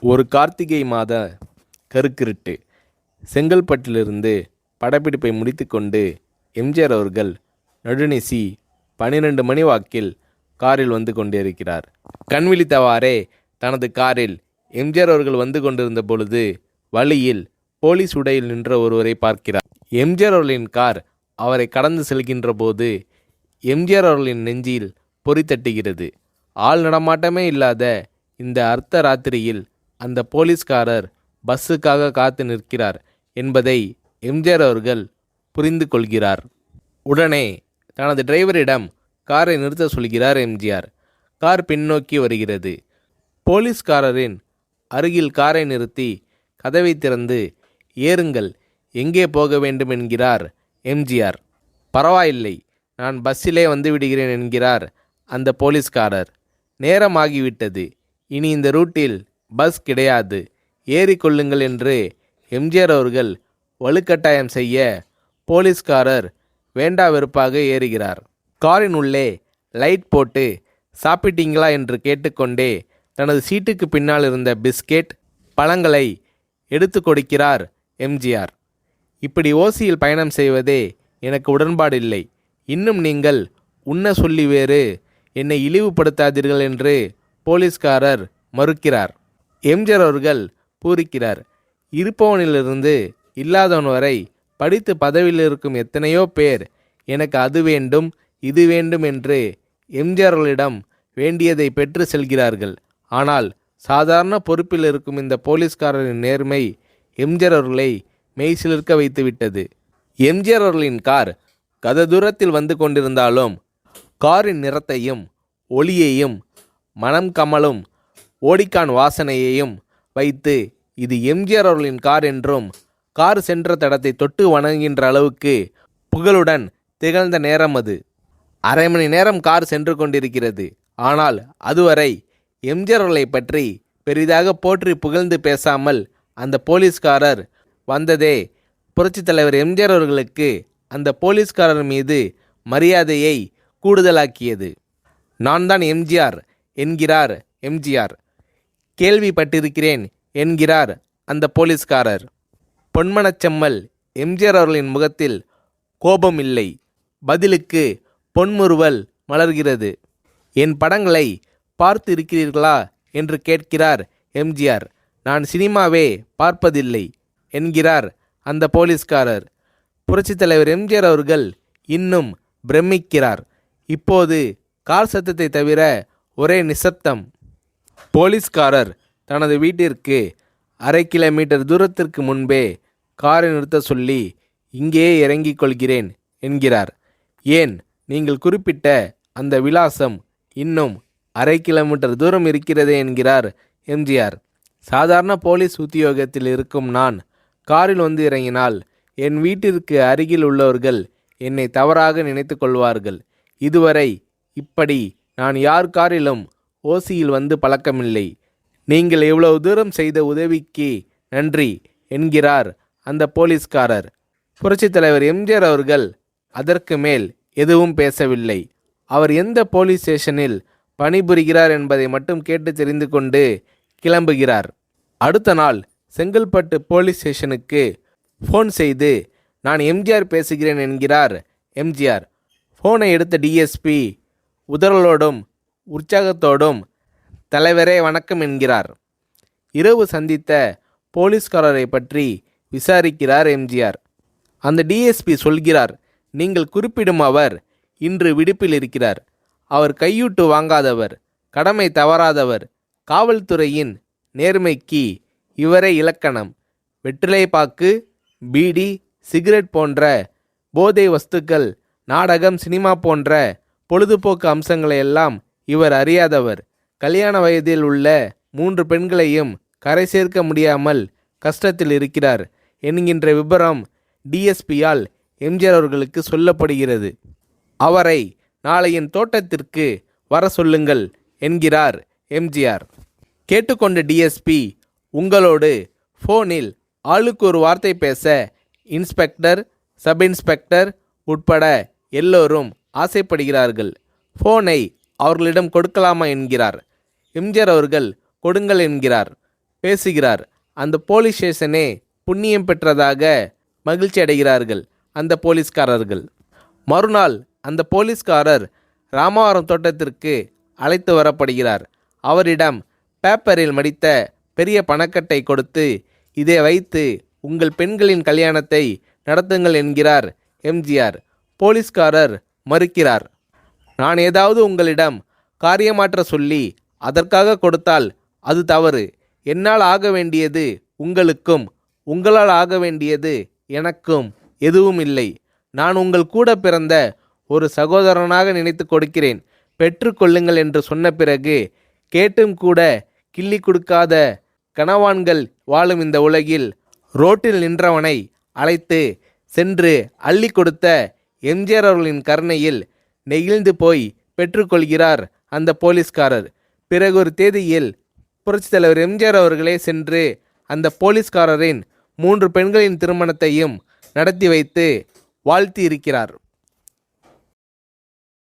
ஒரு கார்த்திகை மாத கருக்கிருட்டு. செங்கல்பட்டிலிருந்து படப்பிடிப்பை முடித்துக்கொண்டு எம்ஜிஆர் அவர்கள் நடுநிசி 12 மணி வாக்கில் காரில் வந்து கொண்டிருக்கிறார். கண் விழித்தவாறே தனது காரில் எம்ஜிஆர் அவர்கள் வந்து கொண்டிருந்த பொழுது வழியில் போலீஸ் உடையில் நின்ற ஒருவரை பார்க்கிறார். எம்ஜிஆர் அவர்களின் கார் அவரை கடந்து செல்கின்ற போது எம்ஜிஆர் அவர்களின் நெஞ்சில் பொறி தட்டுகிறது. ஆள் நடமாட்டமே இல்லாத இந்த அர்த்த ராத்திரியில் அந்த போலீஸ்காரர் பஸ்ஸுக்காக காத்து நிற்கிறார் என்பதை எம்ஜிஆர் அவர்கள் புரிந்து கொள்கிறார். உடனே தனது டிரைவரிடம் காரை நிறுத்த சொல்கிறார் எம்ஜிஆர். கார் பின்னோக்கி வருகிறது. போலீஸ்காரரின் அருகில் காரை நிறுத்தி கதவை திறந்து ஏறுங்கள், எங்கே போக வேண்டும் என்கிறார் எம்ஜிஆர். பரவாயில்லை, நான் பஸ்ஸிலே வந்து விடுகிறேன் என்கிறார் அந்த போலீஸ்காரர். நேரமாகிவிட்டது, இனி இந்த ரூட்டில் பஸ் கிடையாது, ஏறிக்கொள்ளுங்கள் என்று எம்ஜிஆர் அவர்கள் வலுக்கட்டாயம் செய்ய போலீஸ்காரர் வேண்டா வெறுப்பாக ஏறுகிறார். காரின் உள்ளே லைட் போட்டு சாப்பிட்டீங்களா என்று கேட்டுக்கொண்டே தனது சீட்டுக்கு பின்னால் இருந்த பிஸ்கெட் பழங்களை எடுத்து கொடுக்கிறார் எம்ஜிஆர். இப்படி ஓசியில் பயணம் செய்வதே எனக்கு உடன்பாடில்லை. இன்னும் நீங்கள் உண்ண சொல்லி வேறு என்னை இழிவுபடுத்தாதீர்கள் என்று போலீஸ்காரர் மறுக்கிறார். எம்ஜிஆர் அவர்கள் பூரிக்கிறார். இருப்பவனிலிருந்து இல்லாதவன் வரை படித்து பதவியில் இருக்கும் எத்தனையோ பேர் எனக்கு அது வேண்டும் இது வேண்டும் என்று எம்ஜிஆர் அவர்களிடம் வேண்டியதை பெற்று செல்கிறார்கள். ஆனால் சாதாரண பொறுப்பில் இருக்கும் இந்த போலீஸ்காரரின் நேர்மை எம்ஜிஆர் அவர்களை மெய்சிலிர்க்க வைத்துவிட்டது. எம்ஜிஆர் அவர்களின் கார் கத தூரத்தில் வந்து கொண்டிருந்தாலும் காரின் நிறத்தையும் ஒளியையும் மனம் கமலும் ஓடிக்கான் வாசனையையும் வைத்து இது எம்ஜிஆர் அவர்களின் கார் என்றும் கார் சென்ற தடத்தை தொட்டு வணங்குகின்ற அளவுக்கு புகழுடன் திகழ்ந்த நேரம் அது. அரை மணி நேரம் கார் சென்று கொண்டிருக்கிறது. ஆனால் அதுவரை எம்ஜிஆர் அவர்களை பற்றி பெரிதாக போற்றி புகழ்ந்து பேசாமல் அந்த போலீஸ்காரர் வந்ததே புரட்சித் தலைவர் எம்ஜிஆர் அவர்களுக்கு அந்த போலீஸ்காரர் மீது மரியாதையை கூடுதலாக்கியது. நான் தான் எம்ஜிஆர் என்கிறார் எம்ஜிஆர். கேள்விப்பட்டிருக்கிறேன் என்கிறார் அந்த போலீஸ்காரர். பொன்மனச்செம்மல் எம்ஜிஆர் அவர்களின் முகத்தில் கோபம் இல்லை, பதிலுக்கு பொன்முறுவல் மலர்கிறது. என் படங்களை பார்த்து இருக்கிறீர்களா என்று கேட்கிறார் எம்ஜிஆர். நான் சினிமாவே பார்ப்பதில்லை என்கிறார் அந்த போலீஸ்காரர். புரட்சித் தலைவர் எம்ஜிஆர் அவர்கள் இன்னும் பிரமிக்கிறார். இப்போது கார் சத்தத்தை தவிர ஒரே நிசப்தம். போலீஸ்காரர் தனது வீட்டிற்கு அரை கிலோமீட்டர் தூரத்திற்கு முன்பே காரை நிறுத்த சொல்லி இங்கேயே இறங்கிக் கொள்கிறேன் என்கிறார். ஏன், நீங்கள் குறிப்பிட்ட அந்த விலாசம் இன்னும் அரை கிலோமீட்டர் தூரம் இருக்கிறதே என்கிறார் எம்ஜிஆர். சாதாரண போலீஸ் உத்தியோகத்தில் இருக்கும் நான் காரில் வந்து இறங்கினால் என் வீட்டிற்கு அருகில் உள்ளவர்கள் என்னை தவறாக நினைத்து கொள்வார்கள். இதுவரை இப்படி நான் யார் காரிலும் ஓசியில் வந்து பழக்கமில்லை. நீங்கள் இவ்வளவு தூரம் செய்த உதவிக்கு நன்றி என்கிறார் அந்த போலீஸ்காரர். புரட்சித் தலைவர் எம்ஜிஆர் அவர்கள் அதற்கு மேல் எதுவும் பேசவில்லை. அவர் எந்த போலீஸ் ஸ்டேஷனில் பணிபுரிகிறார் என்பதை மட்டும் கேட்டு தெரிந்து கொண்டு கிளம்புகிறார். அடுத்த நாள் செங்கல்பட்டு போலீஸ் ஸ்டேஷனுக்கு ஃபோன் செய்து நான் எம்ஜிஆர் பேசுகிறேன் என்கிறார் எம்ஜிஆர். ஃபோனை எடுத்த டிஎஸ்பி உதறலோடும் உற்சாகத்தோடும் தலைவரே வணக்கம் என்கிறார். இரவு சந்தித்த போலீஸ்காரரை பற்றி விசாரிக்கிறார் எம்ஜிஆர். அந்த டிஎஸ்பி சொல்கிறார், நீங்கள் குறிப்பிடும் அவர் இன்று விடுப்பில் இருக்கிறார். அவர் கையூட்டு வாங்காதவர், கடமை தவறாதவர், காவல்துறையின் நேர்மைக்கு இவரே இலக்கணம். வெற்றிலை பாக்கு, பீடி, சிகரெட் போன்ற போதை வஸ்துக்கள், நாடகம், சினிமா போன்ற பொழுதுபோக்கு அம்சங்களையெல்லாம் இவர் அறியாதவர். கல்யாண வயதில் உள்ள 3 பெண்களையும் கரை சேர்க்க முடியாமல் கஷ்டத்தில் இருக்கிறார் என்கின்ற விபரம் டிஎஸ்பியால் எம்ஜிஆர் அவர்களுக்கு சொல்லப்படுகிறது. அவரை நாளை என் தோட்டத்திற்கு வர சொல்லுங்கள் என்கிறார் எம்ஜிஆர். கேட்டுக்கொண்ட டிஎஸ்பி உங்களோடு ஃபோனில் ஆளுக்கு ஒரு வார்த்தை பேச இன்ஸ்பெக்டர், சப் இன்ஸ்பெக்டர் உட்பட எல்லோரும் ஆசைப்படுகிறார்கள். ஃபோனை அவர்களிடம் கொடுக்கலாமா என்கிறார். எம்ஜிஆர் அவர்கள் கொடுங்கள் என்கிறார். பேசுகிறார். அந்த போலீஸ் ஸ்டேஷனே புண்ணியம் பெற்றதாக மகிழ்ச்சி அடைகிறார்கள் அந்த போலீஸ்காரர்கள். மறுநாள் அந்த போலீஸ்காரர் ராமவரம் தோட்டத்திற்கு அழைத்து வரப்படுகிறார். அவரிடம் பேப்பரில் மடித்த பெரிய பணக்கட்டை கொடுத்து, இதை வைத்து உங்கள் பெண்களின் கல்யாணத்தை நடத்துங்கள் என்கிறார் எம்ஜிஆர். போலீஸ்காரர் மறுக்கிறார். நான் ஏதாவது உங்களிடம் காரியமாற்ற சொல்லி அதற்காக கொடுத்தால் அது தவறு. என்னால் ஆக வேண்டியது உங்களுக்கும், உங்களால் ஆக வேண்டியது எனக்கும் எதுவும் இல்லை. நான் உங்கள் கூட பிறந்த ஒரு சகோதரனாக நினைத்து கொடுக்கிறேன், பெற்றுக்கொள்ளுங்கள் என்று சொன்ன பிறகு கேட்டும் கூட கிள்ளி கொடுக்காத கனவான்கள் வாழும் இந்த உலகில் ரோட்டில் நின்றவனை அழைத்து சென்று அள்ளி கொடுத்த எம்ஜிஆர் அவர்களின் கருணையில் நெகிழ்ந்து போய் பெற்றுக்கொள்கிறார் அந்த போலீஸ்காரர். பிறகு ஒரு தேதியில் புரட்சித் தலைவர் எம்ஜிஆர் அவர்களே சென்று அந்த போலீஸ்காரரின் 3 பெண்களின் திருமணத்தையும் நடத்தி வைத்து வாழ்த்தி இருக்கிறார்.